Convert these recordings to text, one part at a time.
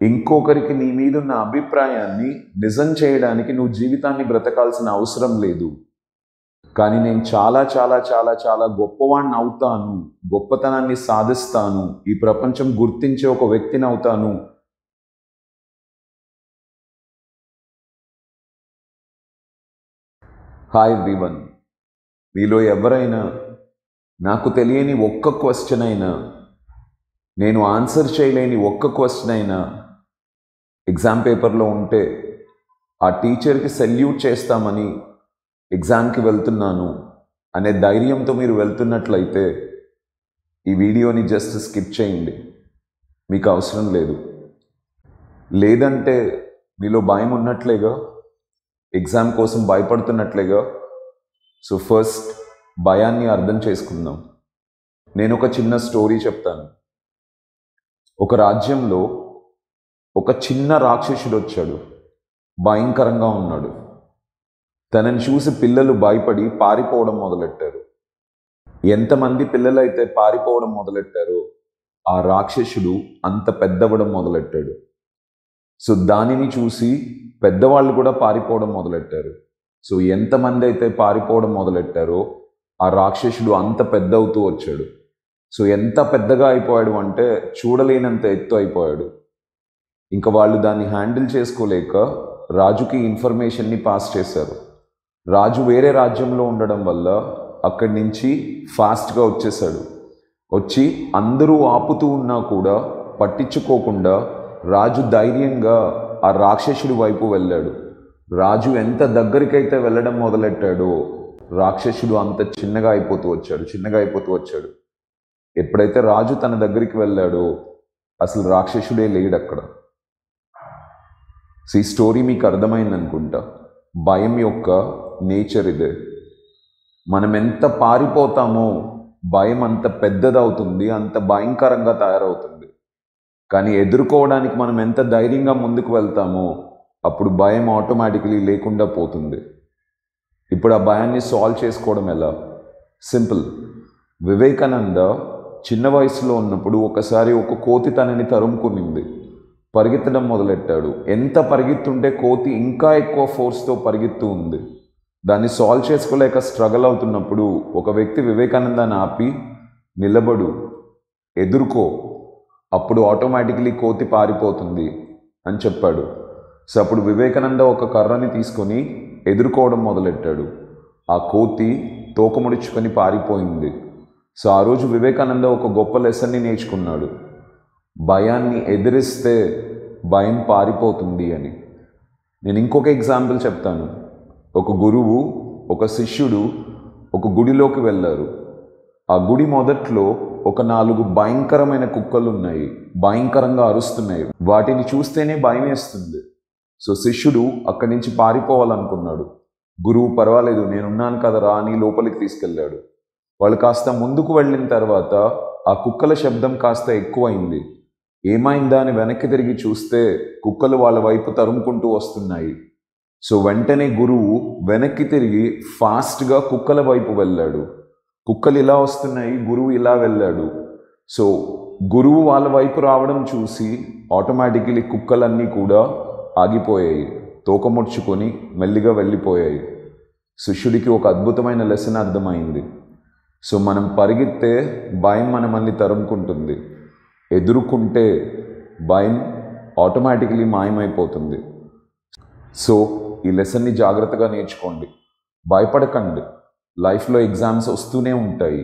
ఇంకొకరికి నీ మీదున్న అభిప్రాయాన్ని నిజం చేయడానికి నువ్వు జీవితాన్ని బ్రతకాల్సిన అవసరం లేదు. కానీ నేను చాలా చాలా చాలా చాలా గొప్పవాణ్ణి అవుతాను, గొప్పతనాన్ని సాధిస్తాను, ఈ ప్రపంచం గుర్తించే ఒక వ్యక్తిని అవుతాను. హాయ్ ఎవ్రీవన్, మీలో ఎవరైనా నాకు తెలియని ఒక్క క్వశ్చన్ అయినా, నేను ఆన్సర్ చేయలేని ఒక్క క్వశ్చన్ అయినా ఎగ్జామ్ పేపర్లో ఉంటే ఆ టీచర్కి సెల్యూట్ చేస్తామని ఎగ్జామ్కి వెళ్తున్నాను అనే ధైర్యంతో మీరు వెళ్తున్నట్లయితే ఈ వీడియోని జస్ట్ స్కిప్ చేయండి, మీకు అవసరం లేదు. లేదంటే మీలో భయం ఉన్నట్లేగా, ఎగ్జామ్ కోసం భయపడుతున్నట్లేగా. సో ఫస్ట్ భయాన్ని అర్థం చేసుకుందాం. నేను ఒక చిన్న స్టోరీ చెప్తాను. ఒక రాజ్యంలో ఒక చిన్న రాక్షసుడు వచ్చాడు. భయంకరంగా ఉన్నాడు. తనని చూసి పిల్లలు భయపడి పారిపోవడం మొదలెట్టారు. ఎంతమంది పిల్లలైతే పారిపోవడం మొదలెట్టారో ఆ రాక్షసుడు అంత పెద్దవడం మొదలెట్టాడు. సో దానిని చూసి పెద్దవాళ్ళు కూడా పారిపోవడం మొదలెట్టారు. సో ఎంతమంది అయితే పారిపోవడం మొదలెట్టారో ఆ రాక్షసుడు అంత పెద్ద అవుతూ వచ్చాడు. సో ఎంత పెద్దగా అయిపోయాడు అంటే చూడలేనంత ఎత్తు అయిపోయాడు. ఇంకా వాళ్ళు దాన్ని హ్యాండిల్ చేసుకోలేక రాజుకి ఇన్ఫర్మేషన్ని పాస్ చేశారు. రాజు వేరే రాజ్యంలో ఉండడం వల్ల అక్కడి నుంచి ఫాస్ట్గా వచ్చేసాడు. వచ్చి అందరూ ఆపుతూ ఉన్నా కూడా పట్టించుకోకుండా రాజు ధైర్యంగా ఆ రాక్షసుడి వైపు వెళ్ళాడు. రాజు ఎంత దగ్గరికైతే వెళ్ళడం మొదలెట్టాడో రాక్షసుడు అంత చిన్నగా అయిపోతూ వచ్చాడు. ఎప్పుడైతే రాజు తన దగ్గరికి వెళ్ళాడో అసలు రాక్షసుడే లేడు అక్కడ. ఈ స్టోరీ మీకు అర్థమైంది అనుకుంటా. భయం యొక్క నేచర్ ఇదే. మనం ఎంత పారిపోతామో భయం అంత పెద్దదవుతుంది, అంత భయంకరంగా తయారవుతుంది. కానీ ఎదుర్కోవడానికి మనం ఎంత ధైర్యంగా ముందుకు వెళ్తామో అప్పుడు భయం ఆటోమేటికలీ లేకుండా పోతుంది. ఇప్పుడు ఆ భయాన్ని సాల్వ్ చేసుకోవడం ఎలా? సింపుల్. వివేకానంద చిన్న వయసులో ఉన్నప్పుడు ఒకసారి ఒక కోతి తనని తరుముకునింది. పరిగెత్తడం మొదలెట్టాడు. ఎంత పరిగెత్తుంటే కోతి ఇంకా ఎక్కువ ఫోర్స్తో పరిగెత్తు ఉంది. దాన్ని సాల్వ్ చేసుకోలేక స్ట్రగల్ అవుతున్నప్పుడు ఒక వ్యక్తి వివేకానందాన్ని ఆపి, నిలబడు, ఎదుర్కో, అప్పుడు ఆటోమేటికలీ కోతి పారిపోతుంది అని చెప్పాడు. సో అప్పుడు వివేకానంద ఒక కర్రని తీసుకొని ఎదుర్కోవడం మొదలెట్టాడు. ఆ కోతి తోకముడుచుకొని పారిపోయింది. సో ఆ రోజు వివేకానంద ఒక గొప్ప లెసన్ని నేర్చుకున్నాడు. భయాన్ని ఎదిరిస్తే భయం పారిపోతుంది అని. నేను ఇంకొక ఎగ్జాంపుల్ చెప్తాను. ఒక గురువు, ఒక శిష్యుడు ఒక గుడిలోకి వెళ్ళారు. ఆ గుడి మొదట్లో ఒక 4 భయంకరమైన కుక్కలు ఉన్నాయి. భయంకరంగా అరుస్తున్నాయి. వాటిని చూస్తేనే భయం వేస్తుంది. సో శిష్యుడు అక్కడి నుంచి పారిపోవాలనుకున్నాడు. గురువు పర్వాలేదు, నేనున్నాను కదరా అని లోపలికి తీసుకెళ్ళాడు. వాళ్ళు కాస్త ముందుకు వెళ్ళిన తర్వాత ఆ కుక్కల శబ్దం కాస్త ఎక్కువైంది. ఏమైందా అని వెనక్కి తిరిగి చూస్తే కుక్కలు వాళ్ళ వైపు తరుముకుంటూ వస్తున్నాయి. సో వెంటనే గురువు వెనక్కి తిరిగి ఫాస్ట్గా కుక్కల వైపు వెళ్ళాడు. కుక్కలు ఇలా వస్తున్నాయి, గురువు ఇలా వెళ్ళాడు. సో గురువు వాళ్ళ వైపు రావడం చూసి ఆటోమేటికలీ కుక్కలన్నీ కూడా ఆగిపోయాయి, తోకముడుచుకొని మెల్లిగా వెళ్ళిపోయాయి. శిష్యుడికి ఒక అద్భుతమైన లెసన్ అర్థమైంది. సో మనం పరిగెత్తే భయం మనల్ని తరుముకుంటుంది, ఎదుర్కొంటే భయం ఆటోమేటికలీ మాయమైపోతుంది. సో ఈ లెసన్ని జాగ్రత్తగా నేర్చుకోండి. భయపడకండి. లైఫ్లో ఎగ్జామ్స్ వస్తూనే ఉంటాయి.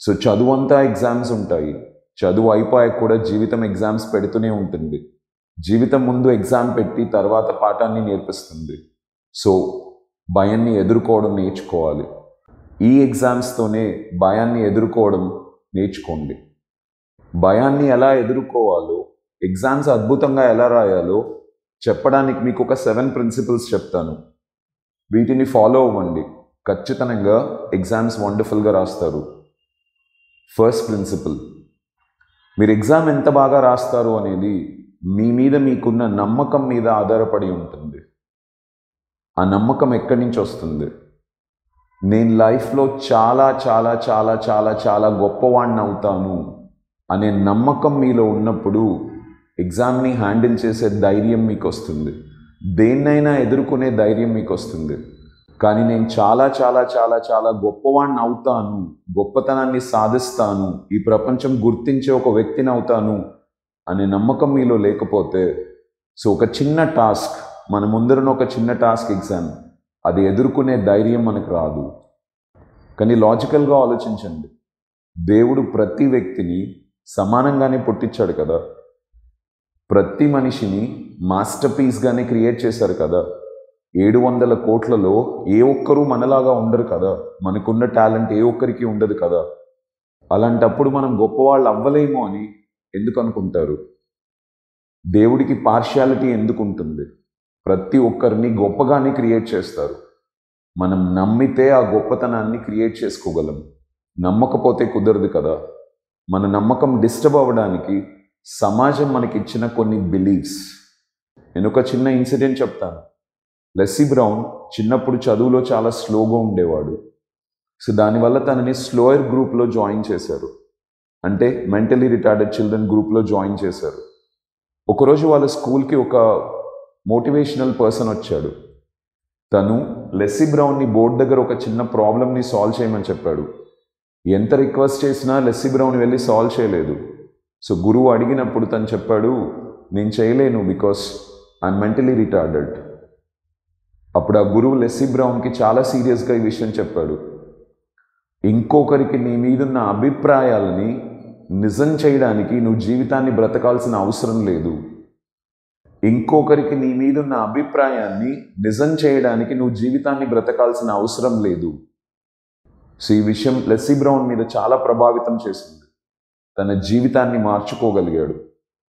సో చదువు అంతా ఎగ్జామ్స్ ఉంటాయి. చదువు అయిపోయాక కూడా జీవితం ఎగ్జామ్స్ పెడుతూనే ఉంటుంది. జీవితం ముందు ఎగ్జామ్ పెట్టి తర్వాత పాఠాన్ని నేర్పిస్తుంది. సో భయాన్ని ఎదుర్కోవడం నేర్చుకోవాలి. ఈ ఎగ్జామ్స్తోనే భయాన్ని ఎదుర్కోవడం నేర్చుకోండి. భయాన్ని ఎలా ఎదుర్కోవాలో, ఎగ్జామ్స్ అద్భుతంగా ఎలా రాయాలో చెప్పడానికి మీకు ఒక 7 ప్రిన్సిపల్స్ చెప్తాను. వీటిని ఫాలో అవ్వండి. ఖచ్చితంగా ఎగ్జామ్స్ వండర్ఫుల్గా రాస్తారు. ఫస్ట్ ప్రిన్సిపల్, మీరు ఎగ్జామ్ ఎంత బాగా రాస్తారు అనేది మీ మీద మీకున్న నమ్మకం మీద ఆధారపడి ఉంటుంది. ఆ నమ్మకం ఎక్కడి నుంచి వస్తుంది? నేను లైఫ్లో చాలా చాలా చాలా చాలా చాలా గొప్పవాడిని అవుతాను అనే నమ్మకం మీలో ఉన్నప్పుడు ఎగ్జామ్ని హ్యాండిల్ చేసే ధైర్యం మీకు వస్తుంది, దేన్నైనా ఎదుర్కొనే ధైర్యం మీకు వస్తుంది. కానీ నేను చాలా చాలా చాలా చాలా గొప్పవాడిని అవుతాను, గొప్పతనాన్ని సాధిస్తాను, ఈ ప్రపంచం గుర్తించే ఒక వ్యక్తిని అవుతాను అనే నమ్మకం మీలో లేకపోతే, సో ఒక చిన్న టాస్క్, మన ముందరున్న ఒక చిన్న టాస్క్ ఎగ్జామ్, అది ఎదుర్కొనే ధైర్యం మనకు రాదు. కానీ లాజికల్గా ఆలోచించండి, దేవుడు ప్రతి వ్యక్తిని సమానంగానే పుట్టించాడు కదా, ప్రతి మనిషిని మాస్టర్ పీస్గానే క్రియేట్ చేశారు కదా. 700 కోట్లలో ఏ ఒక్కరూ మనలాగా ఉండరు కదా, మనకున్న టాలెంట్ ఏ ఒక్కరికి ఉండదు కదా. అలాంటప్పుడు మనం గొప్పవాళ్ళు అవ్వలేమో అని ఎందుకు అనుకుంటారు? దేవుడికి పార్షియాలిటీ ఎందుకు ఉంటుంది? ప్రతి ఒక్కరిని గొప్పగానే క్రియేట్ చేస్తారు. మనం నమ్మితే ఆ గొప్పతనాన్ని క్రియేట్ చేసుకోగలం, నమ్మకపోతే కుదరదు కదా. మన నమ్మకం డిస్టర్బ్ అవ్వడానికి సమాజం మనకిచ్చిన కొన్ని బిలీఫ్స్. నేను ఒక చిన్న ఇన్సిడెంట్ చెప్తాను. లెస్సీ బ్రౌన్ చిన్నప్పుడు చదువులో చాలా స్లోగా ఉండేవాడు. సో దానివల్ల తనని స్లోయర్ గ్రూప్లో జాయిన్ చేశారు, అంటే మెంటలీ రిటార్డెడ్ చిల్డ్రన్ గ్రూప్లో జాయిన్ చేశారు. ఒకరోజు వాళ్ళ స్కూల్కి ఒక మోటివేషనల్ పర్సన్ వచ్చాడు. తను లెస్సీ బ్రౌన్ని బోర్డు దగ్గర ఒక చిన్న ప్రాబ్లమ్ని సాల్వ్ చేయమని చెప్పాడు. ఎంత రిక్వెస్ట్ చేసినా లెస్సీ బ్రౌన్ వెళ్ళి సాల్వ్ చేయలేదు. సో గురువు అడిగినప్పుడు తను చెప్పాడు, నేను చేయలేను బికాస్ ఐఎమ్ మెంటలీ రిటార్డెడ్. అప్పుడు ఆ గురువు లెస్సీ బ్రౌన్కి చాలా సీరియస్గా ఈ విషయం చెప్పాడు. ఇంకొకరికి నీ మీదున్న అభిప్రాయాలని నిజం చేయడానికి నువ్వు జీవితాన్ని బ్రతకాల్సిన అవసరం లేదు. ఇంకొకరికి నీ మీదున్న అభిప్రాయాన్ని నిజం చేయడానికి నువ్వు జీవితాన్ని బ్రతకాల్సిన అవసరం లేదు. సో ఈ విషయం లెస్సీ బ్రౌన్ మీద చాలా ప్రభావితం చేసింది. తన జీవితాన్ని మార్చుకోగలిగాడు.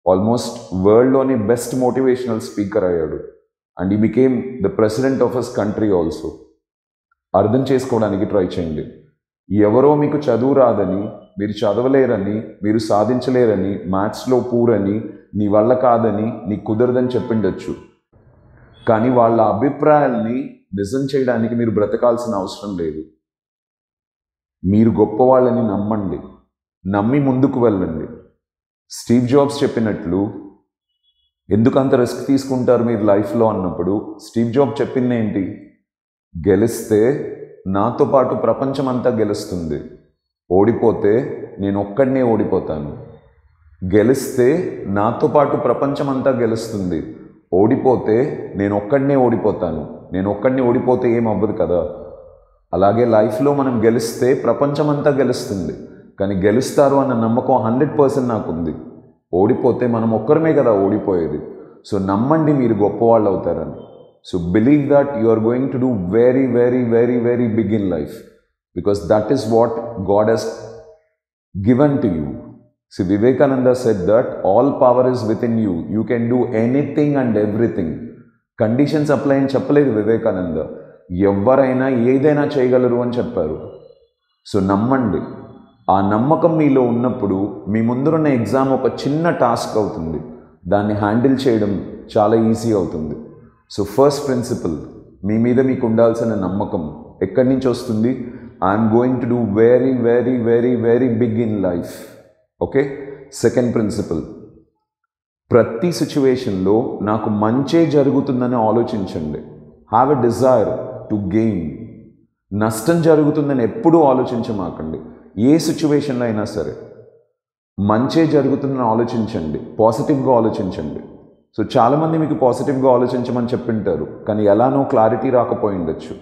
ఆల్మోస్ట్ వరల్డ్లోనే బెస్ట్ మోటివేషనల్ స్పీకర్ అయ్యాడు. And he became the president of his country also. అర్థం చేసుకోవడానికి ట్రై చేయండి. ఎవరో మీకు చదువు రాదని, మీరు చదవలేరని, మీరు సాధించలేరని, మ్యాథ్స్లో పూరని, నీ వల్ల కాదని, నీకు కుదరదని చెప్పిండొచ్చు. కానీ వాళ్ళ అభిప్రాయాల్ని నిజం చేయడానికి మీరు బ్రతకాల్సిన అవసరం లేదు. మీరు గొప్పవాళ్ళని నమ్మండి, నమ్మి ముందుకు వెళ్ళండి. స్టీవ్ జాబ్స్ చెప్పినట్లు, ఎందుకు అంత రిస్క్ తీసుకుంటారు మీరు లైఫ్లో అన్నప్పుడు స్టీవ్ జాబ్ చెప్పింది ఏంటి? గెలిస్తే నాతో పాటు ప్రపంచం అంతా గెలుస్తుంది, ఓడిపోతే నేను ఒక్కడనే ఓడిపోతాను. గెలిస్తే నాతో పాటు ప్రపంచం అంతా గెలుస్తుంది, ఓడిపోతే నేను ఒక్కడనే ఓడిపోతాను. నేను ఒక్కడిని ఓడిపోతే ఏం అవ్వదు కదా. అలాగే లైఫ్లో మనం గెలిస్తే ప్రపంచం అంతా గెలుస్తుంది, కానీ గెలుస్తారు అన్న నమ్మకం 100% నాకుంది. ఓడిపోతే మనం ఒక్కరమే కదా ఓడిపోయేది. సో నమ్మండి, మీరు గొప్పవాళ్ళు అవుతారని. So believe that you are going to do very very very very big in life, because that is what God has given to you. So Vivekananda said that all power is within you, you can do anything and everything. Conditions apply అని చెప్పలేదు వివేకానంద, ఎవరైనా ఏదైనా చేయగలరు అని చెప్పారు. So నమ్మండి. ఆ నమ్మకం మీలో ఉన్నప్పుడు మీ ముందున్న ఎగ్జామ్ ఒక చిన్న టాస్క్ అవుతుంది, దాన్ని హ్యాండిల్ చేయడం చాలా ఈజీ అవుతుంది. సో ఫస్ట్ ప్రిన్సిపల్, మీ మీద మీకు ఉండాల్సిన నమ్మకం ఎక్కడి నుంచి వస్తుంది? I'm going to do very very very very big in life. Okay. Second principle, ప్రతి సిచ్యువేషన్లో నాకు మంచే జరుగుతుందని ఆలోచించండి. Have a desire to gain. నష్టం జరుగుతుందని ఎప్పుడూ ఆలోచించమాకండి. ఏ సిచ్యువేషన్లో అయినా సరే మంచే జరుగుతుందని ఆలోచించండి, పాజిటివ్గా ఆలోచించండి. సో చాలామంది మీకు పాజిటివ్గా ఆలోచించమని చెప్పింటారు, కానీ ఎలానో క్లారిటీ రాకపోయి ఉండొచ్చు.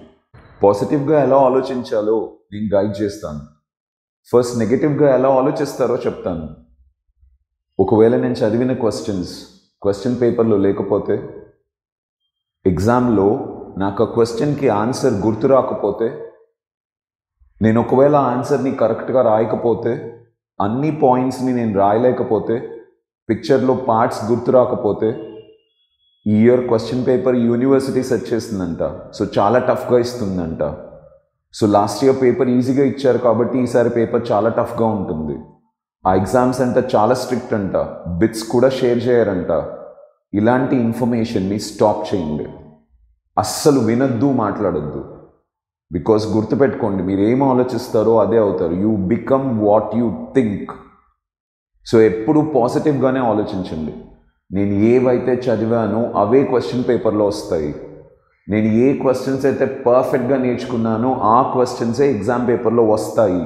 పాజిటివ్గా ఎలా ఆలోచించాలో నేను గైడ్ చేస్తాను. ఫస్ట్ నెగటివ్గా ఎలా ఆలోచిస్తారో చెప్తాను. ఒకవేళ నేను చదివిన క్వశ్చన్ పేపర్లో లేకపోతే, ఎగ్జామ్లో నాకు ఆ క్వశ్చన్కి ఆన్సర్ గుర్తు రాకపోతే, నేను ఒకవేళ ఆన్సర్ని కరెక్ట్గా రాయకపోతే, అన్ని పాయింట్స్ని నేను రాయలేకపోతే, పిక్చర్లో పార్ట్స్ గుర్తు రాకపోతే, ఈ year question paper university set చేస్తుందంట. సో చాలా టఫ్గా ఇస్తుందంట. సో లాస్ట్ ఇయర్ పేపర్ ఈజీగా ఇచ్చారు కాబట్టి ఈసారి పేపర్ చాలా టఫ్గా ఉంటుంది. ఆ ఎగ్జామ్స్ అంట చాలా స్ట్రిక్ట్ అంట, బిట్స్ కూడా షేర్ చేయరంట. ఇలాంటి ఇన్ఫర్మేషన్ని స్టాప్ చేయండి. అస్సలు వినొద్దు, మాట్లాడొద్దు. బికాస్ గుర్తుపెట్టుకోండి, మీరు ఏం ఆలోచిస్తారో అదే అవుతారు. You become what you think. So ఎప్పుడు పాజిటివ్గానే ఆలోచించండి. నేను ఏవైతే చదివానో అవే క్వశ్చన్ పేపర్లో వస్తాయి. నేను ఏ క్వశ్చన్స్ అయితే పర్ఫెక్ట్గా నేర్చుకున్నానో ఆ క్వశ్చన్సే ఎగ్జామ్ పేపర్లో వస్తాయి.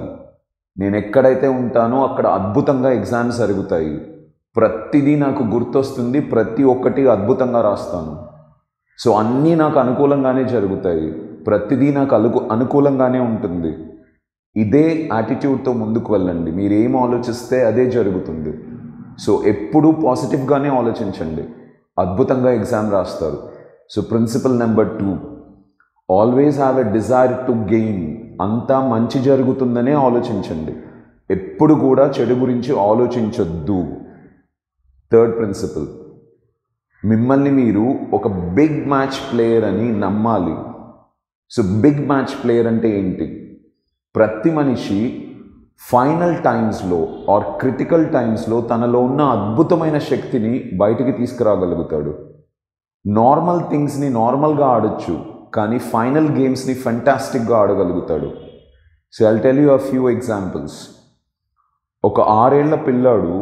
నేను ఎక్కడైతే ఉంటానో అక్కడ అద్భుతంగా ఎగ్జామ్స్ జరుగుతాయి. ప్రతిదీ నాకు గుర్తొస్తుంది, ప్రతి ఒక్కటి అద్భుతంగా రాస్తాను. సో అన్నీ నాకు అనుకూలంగానే జరుగుతాయి, ప్రతిదీ నాకు అనుకూలంగానే ఉంటుంది. ఇదే యాటిట్యూడ్తో ముందుకు వెళ్ళండి. మీరు ఏం ఆలోచిస్తే అదే జరుగుతుంది. సో ఎప్పుడూ పాజిటివ్గానే ఆలోచించండి, అద్భుతంగా ఎగ్జామ్ రాస్తారు. So principal number 2, always have a desire to gain. అంతా మంచి జరుగుతుందనే ఆలోచించండి, ఎప్పుడు కూడా చెడు గురించి ఆలోచించొద్దు. థర్డ్ ప్రిన్సిపల్, మిమ్మల్ని మీరు ఒక బిగ్ మ్యాచ్ ప్లేయర్ అని నమ్మాలి. సో బిగ్ మ్యాచ్ ప్లేయర్ అంటే ఏంటి? ప్రతి మనిషి ఫైనల్ టైమ్స్లో ఆర్ క్రిటికల్ టైమ్స్లో తనలో ఉన్న అద్భుతమైన శక్తిని బయటికి తీసుకురాగలుగుతాడు. నార్మల్ థింగ్స్ని నార్మల్గా ఆడొచ్చు, కానీ ఫైనల్ గేమ్స్ని ఫెంటాస్టిక్గా ఆడగలుగుతాడు. So I'll tell you a few examples. ఒక 6 ఏళ్ల పిల్లాడు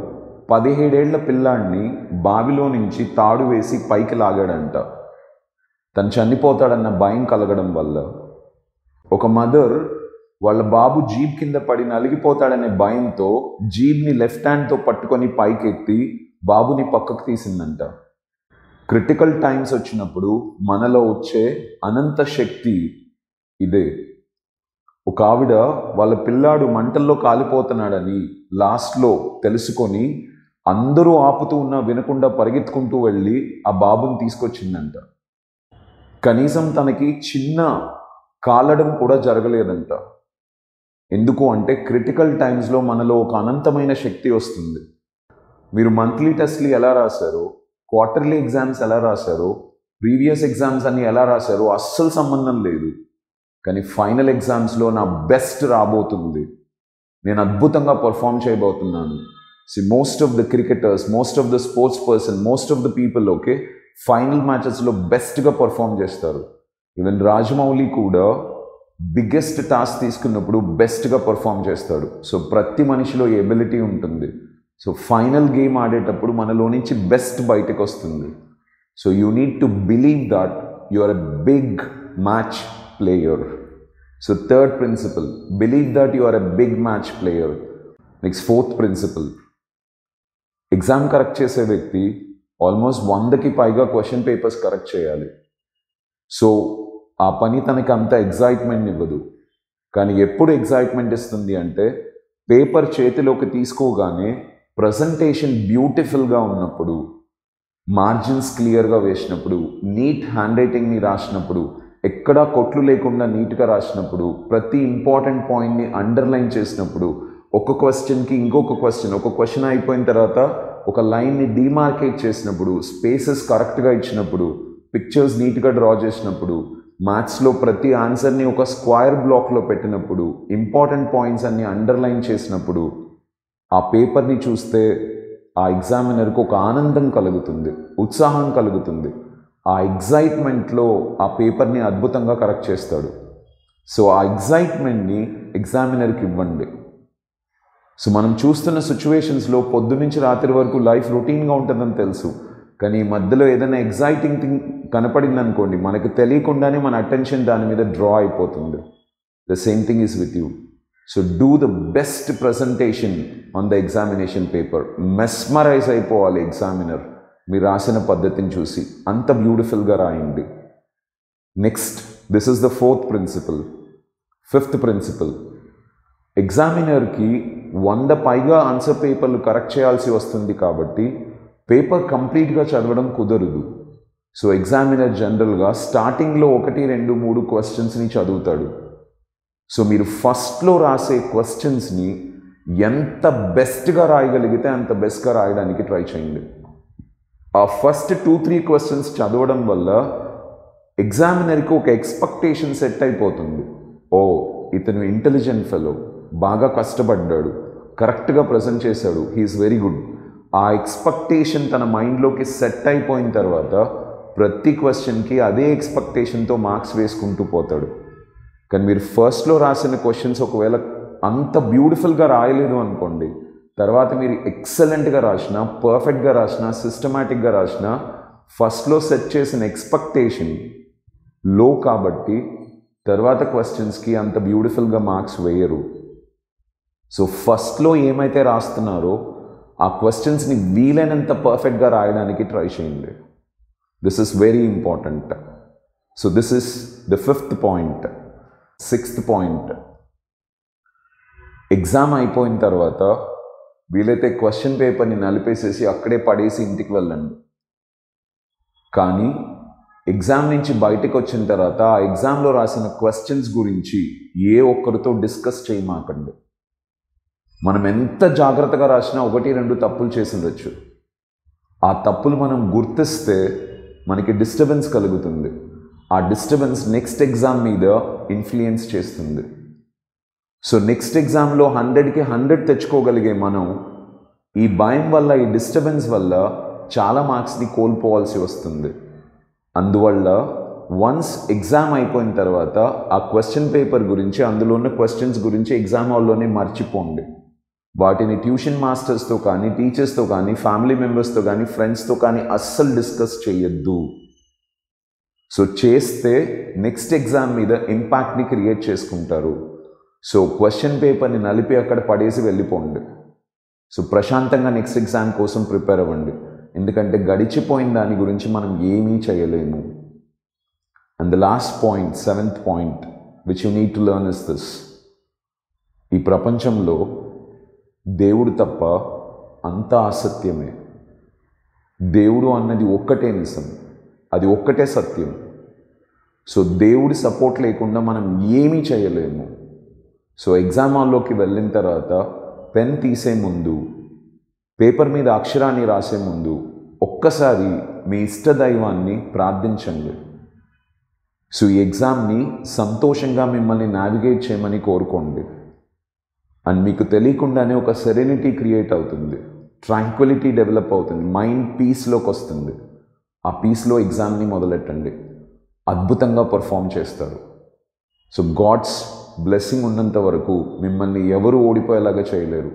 17 ఏళ్ల పిల్లాడిని బావిలో నుంచి తాడు వేసి పైకి లాగాడంట, తను చనిపోతాడన్న భయం కలగడం వల్ల. ఒక మదర్ వాళ్ళ బాబు జీప్ కింద పడి నలిగిపోతాడనే భయంతో జీప్ని లెఫ్ట్ హ్యాండ్తో పట్టుకొని పైకెత్తి బాబుని పక్కకు తీసిందంట. క్రిటికల్ టైమ్స్ వచ్చినప్పుడు మనలో వచ్చే అనంత శక్తి ఇదే. ఒక ఆవిడ వాళ్ళ పిల్లాడు మంటల్లో కాలిపోతున్నాడని లాస్ట్లో తెలుసుకొని అందరూ ఆపుతూ ఉన్నా వినకుండా పరిగెత్తుకుంటూ వెళ్ళి ఆ బాబుని తీసుకొచ్చిందంట. కనీసం తనకి చిన్న కాలడం కూడా జరగలేదంట. ఎందుకు అంటే క్రిటికల్ టైమ్స్లో మనలో ఒక అనంతమైన శక్తి వస్తుంది. మీరు మంత్లీ టెస్ట్లు ఎలా రాశారో, క్వార్టర్లీ ఎగ్జామ్స్ ఎలా రాశారో, ప్రీవియస్ ఎగ్జామ్స్ అన్ని ఎలా రాశారో అస్సలు సంబంధం లేదు. కానీ ఫైనల్ ఎగ్జామ్స్లో నా బెస్ట్ రాబోతుంది, నేను అద్భుతంగా పర్ఫామ్ చేయబోతున్నాను. Most of the cricketers, most of the sports person, most of the people final మ్యాచెస్లో బెస్ట్గా పర్ఫామ్ చేస్తారు. ఈవెన్ రాజమౌళి కూడా బిగ్గెస్ట్ టాస్క్ తీసుకున్నప్పుడు బెస్ట్గా పర్ఫామ్ చేస్తాడు. సో ప్రతి మనిషిలో ఈ ఎబిలిటీ ఉంటుంది. సో ఫైనల్ గేమ్ ఆడేటప్పుడు మనలో నుంచి బెస్ట్ బయటకు వస్తుంది. So you need to believe that you are a big match player. So third principle, believe that you are a big match player. Next fourth principle, exam correct చేసే వ్యక్తి almost 100కి పైగా question papers correct చేయాలి. So ఆ పని తనకి అంత excitement ఇవ్వదు. కానీ ఎప్పుడు ఎగ్జైట్మెంట్ ఇస్తుంది అంటే పేపర్ చేతిలోకి తీసుకోగానే ప్రజెంటేషన్ బ్యూటిఫుల్గా ఉన్నప్పుడు, మార్జిన్స్ క్లియర్గా వేసినప్పుడు, నీట్ హ్యాండ్ రైటింగ్ని రాసినప్పుడు, ఎక్కడా కొట్లు లేకుండా నీట్గా రాసినప్పుడు, ప్రతి ఇంపార్టెంట్ పాయింట్ని అండర్లైన్ చేసినప్పుడు, ఒక క్వశ్చన్కి ఇంకొక క్వశ్చన్, ఒక క్వశ్చన్ అయిపోయిన తర్వాత ఒక లైన్ని డిమార్కేట్ చేసినప్పుడు, స్పేసెస్ కరెక్ట్గా ఇచ్చినప్పుడు, పిక్చర్స్ నీట్గా డ్రా చేసినప్పుడు, మ్యాథ్స్లో ప్రతి ఆన్సర్ని ఒక స్క్వేర్ బ్లాక్లో పెట్టినప్పుడు, ఇంపార్టెంట్ పాయింట్స్ అన్ని అండర్లైన్ చేసినప్పుడు, ఆ పేపర్ని చూస్తే ఆ ఎగ్జామినర్కి ఒక ఆనందం కలుగుతుంది, ఉత్సాహం కలుగుతుంది. ఆ ఎగ్జైట్మెంట్లో ఆ పేపర్ని అద్భుతంగా కరెక్ట్ చేస్తాడు. సో ఆ ఎగ్జైట్మెంట్ని ఎగ్జామినర్కి ఇవ్వండి. సో మనం చూస్తున్న సిచ్యువేషన్స్లో పొద్దున్నుంచి రాత్రి వరకు లైఫ్ రొటీన్గా ఉంటుందని తెలుసు, కానీ మధ్యలో ఏదైనా ఎగ్జైటింగ్ థింగ్ కనపడింది అనుకోండి, మనకు తెలియకుండానే మన అటెన్షన్ దాని మీద డ్రా అయిపోతుంది. The same thing is with you. So do the best presentation on the examination paper. Mesmerize అయిపోవాలి ఎగ్జామినర్ మీరు రాసిన పద్ధతిని చూసి, అంత బ్యూటిఫుల్గా రాయండి. Next, this is the fourth principle. Fifth principle, ఎగ్జామినర్కి 100 పైగా ఆన్సర్ పేపర్లు కరెక్ట్ చేయాల్సి వస్తుంది కాబట్టి పేపర్ కంప్లీట్గా చదవడం కుదరదు. సో ఎగ్జామినర్ జనరల్గా స్టార్టింగ్లో 1, 2, 3 క్వశ్చన్స్ని చదువుతాడు. సో మీరు ఫస్ట్లో రాసే క్వశ్చన్స్ని ఎంత బెస్ట్గా రాయగలిగితే అంత బెస్ట్గా రాయడానికి ట్రై చేయండి. ఆ ఫస్ట్ 2-3 క్వశ్చన్స్ చదవడం వల్ల ఎగ్జామినర్కి ఒక ఎక్స్పెక్టేషన్ సెట్ అయిపోతుంది. ఓ, ఇతను ఇంటెలిజెంట్ ఫెలో, బాగా కష్టపడ్డాడు, కరెక్ట్గా ప్రజెంట్ చేశాడు, హీఈస్ వెరీ గుడ్. ఆ ఎక్స్పెక్టేషన్ తన మైండ్లోకి సెట్ అయిపోయిన తర్వాత ప్రతి క్వశ్చన్కి అదే ఎక్స్పెక్టేషన్తో మార్క్స్ వేసుకుంటూ పోతాడు. కానీ మీరు ఫస్ట్లో రాసిన క్వశ్చన్స్ ఒకవేళ అంత బ్యూటిఫుల్గా రాయలేదు అనుకోండి, తర్వాత మీరు ఎక్సలెంట్గా రాసినా, పర్ఫెక్ట్గా రాసినా, సిస్టమాటిక్గా రాసినా, ఫస్ట్లో సెట్ చేసిన ఎక్స్పెక్టేషన్ లో కాబట్టి తర్వాత క్వశ్చన్స్కి అంత బ్యూటిఫుల్గా మార్క్స్ వేయరు. సో ఫస్ట్లో ఏమైతే రాస్తున్నారో ఆ క్వశ్చన్స్ని వీలైనంత పర్ఫెక్ట్గా రాయడానికి ట్రై చేయండి. This is very important. So this is the 5th point. 6th point, exam అయిపోయిన తర్వాత వీలైతే క్వశ్చన్ పేపర్ని నలిపేసేసి అక్కడే పడేసి ఇంటికి వెళ్ళండి. కానీ ఎగ్జామ్ నుంచి బయటకు వచ్చిన తర్వాత ఆ ఎగ్జామ్లో రాసిన క్వశ్చన్స్ గురించి ఏ ఒక్కరితో డిస్కస్ చేయమాకండి. మనం ఎంత జాగ్రత్తగా రాసినా 1-2 తప్పులు చేసి ఉండొచ్చు. ఆ తప్పులు మనం గుర్తిస్తే మనకి డిస్టర్బెన్స్ కలుగుతుంది. ఆ డిస్టర్బెన్స్ నెక్స్ట్ ఎగ్జామ్ మీద ఇన్ఫ్లుయెన్స్ చేస్తుంది. సో నెక్స్ట్ ఎగ్జామ్లో 100కి 100 తెచ్చుకోగలిగే మనం ఈ భయం వల్ల, ఈ డిస్టర్బెన్స్ వల్ల చాలా మార్క్స్ని కోల్పోవాల్సి వస్తుంది. అందువల్ల వన్స్ ఎగ్జామ్ అయిపోయిన తర్వాత ఆ క్వశ్చన్ పేపర్ గురించి, అందులో ఉన్న క్వశ్చన్స్ గురించి ఎగ్జామ్ హాల్లోనే మర్చిపోండి. వాటిని ట్యూషన్ మాస్టర్స్తో కానీ, టీచర్స్తో కానీ, ఫ్యామిలీ మెంబర్స్తో కానీ, ఫ్రెండ్స్తో కానీ అస్సలు డిస్కస్ చేయొద్దు. సో చేస్తే నెక్స్ట్ ఎగ్జామ్ మీద ఇంపాక్ట్ని క్రియేట్ చేసుకుంటారు. సో క్వశ్చన్ పేపర్ని నలిపి అక్కడ పడేసి వెళ్ళిపోండి. సో ప్రశాంతంగా నెక్స్ట్ ఎగ్జామ్ కోసం ప్రిపేర్ అవ్వండి. ఎందుకంటే గడిచిపోయిన దాని గురించి మనం ఏమీ చేయలేము. And the last point, 7th point which you need to learn is this. ఈ ప్రపంచంలో దేవుడు తప్ప అంతా అసత్యమే. దేవుడు అన్నది ఒక్కటే నిజం, అది ఒక్కటే సత్యం. సో దేవుడి సపోర్ట్ లేకుండా మనం ఏమీ చేయలేము. సో ఎగ్జామ్ హాల్లోకి వెళ్ళిన తర్వాత పెన్ తీసే ముందు, పేపర్ మీద అక్షరాన్ని రాసే ముందు ఒక్కసారి మీ ఇష్టదైవాన్ని ప్రార్థించండి. సో ఈ ఎగ్జామ్ని సంతోషంగా మిమ్మల్ని నావిగేట్ చేయమని కోరుకోండి. అండ్ మీకు తెలియకుండానే ఒక సెరెనిటీ క్రియేట్ అవుతుంది, ట్రాంక్విలిటీ డెవలప్ అవుతుంది, మైండ్ పీస్లోకి వస్తుంది. ఆ పీస్లో ఎగ్జామ్ని మొదలెట్టండి, అద్భుతంగా పర్ఫామ్ చేస్తారు. సో గాడ్స్ బ్లెస్సింగ్ ఉన్నంత వరకు మిమ్మల్ని ఎవరు ఓడిపోయేలాగా చేయలేరు.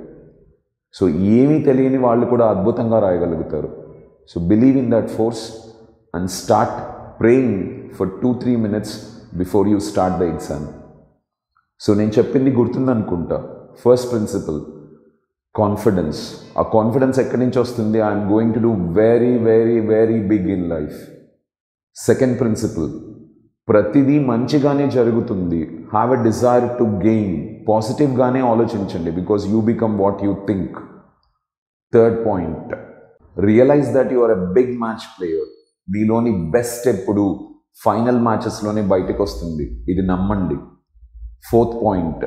సో ఏమీ తెలియని వాళ్ళు కూడా అద్భుతంగా రాయగలుగుతారు. So believe in that force and start praying for 2-3 minutes before you start the exam. So నేను చెప్పింది గుర్తుందనుకుంటా. First principle confidence. ఆ కాన్ఫిడెన్స్ ఎక్కడి నుంచి వస్తుంది? I'm going to do very very very big in life. Second principle, ప్రతిదీ మంచిగానే జరుగుతుంది. Have a desire to gain. పాజిటివ్గానే ఆలోచించండి, because you become what you think. Third point, realize that you are a big match player. మీలోని best ఎప్పుడు final మ్యాచెస్లోనే బయటకు వస్తుంది, ఇది నమ్మండి. ఫోర్త్ పాయింట్,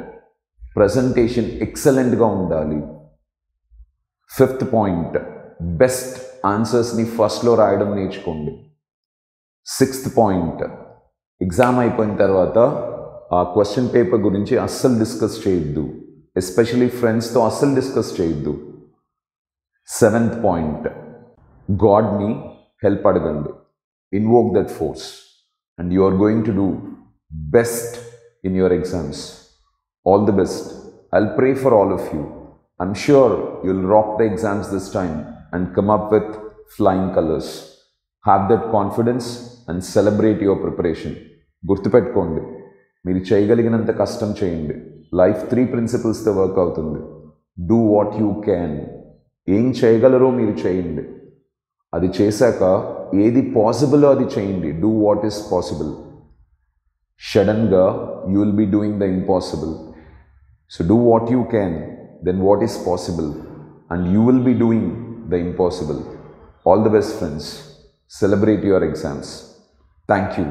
ప్రజెంటేషన్ ఎక్సలెంట్గా ఉండాలి. ఫిఫ్త్ పాయింట్, బెస్ట్ ఆన్సర్స్ని ఫస్ట్లో రాయడం నేర్చుకోండి. సిక్స్త్ పాయింట్, ఎగ్జామ్ అయిపోయిన తర్వాత ఆ క్వశ్చన్ పేపర్ గురించి అస్సలు డిస్కస్ చేయొద్దు, ఎస్పెషలీ ఫ్రెండ్స్తో అస్సలు డిస్కస్ చేయొద్దు. సెవెంత్ పాయింట్, గాడ్ని హెల్ప్ అడగండి. Invoke that force and you are going to do best in your exams. All the best. I'll pray for all of you. I'm sure you'll rock the exams this time and come up with flying colors. Have that confidence and celebrate your preparation. గుర్తుపెట్టుకోండి, మీరు చేయగలిగినంత కష్టం చేయండి. Life 3 ప్రిన్సిపల్స్తో work అవుతుంది. Do what you can. ఏం చేయగలరో మీరు చేయండి. అది చేశాక ఏది పాసిబులో అది చేయండి. Do what is possible. సడన్గా you will be doing the impossible. So do what you can, then what is possible, and you will be doing the impossible. All the best, friends. Celebrate your exams. Thank you.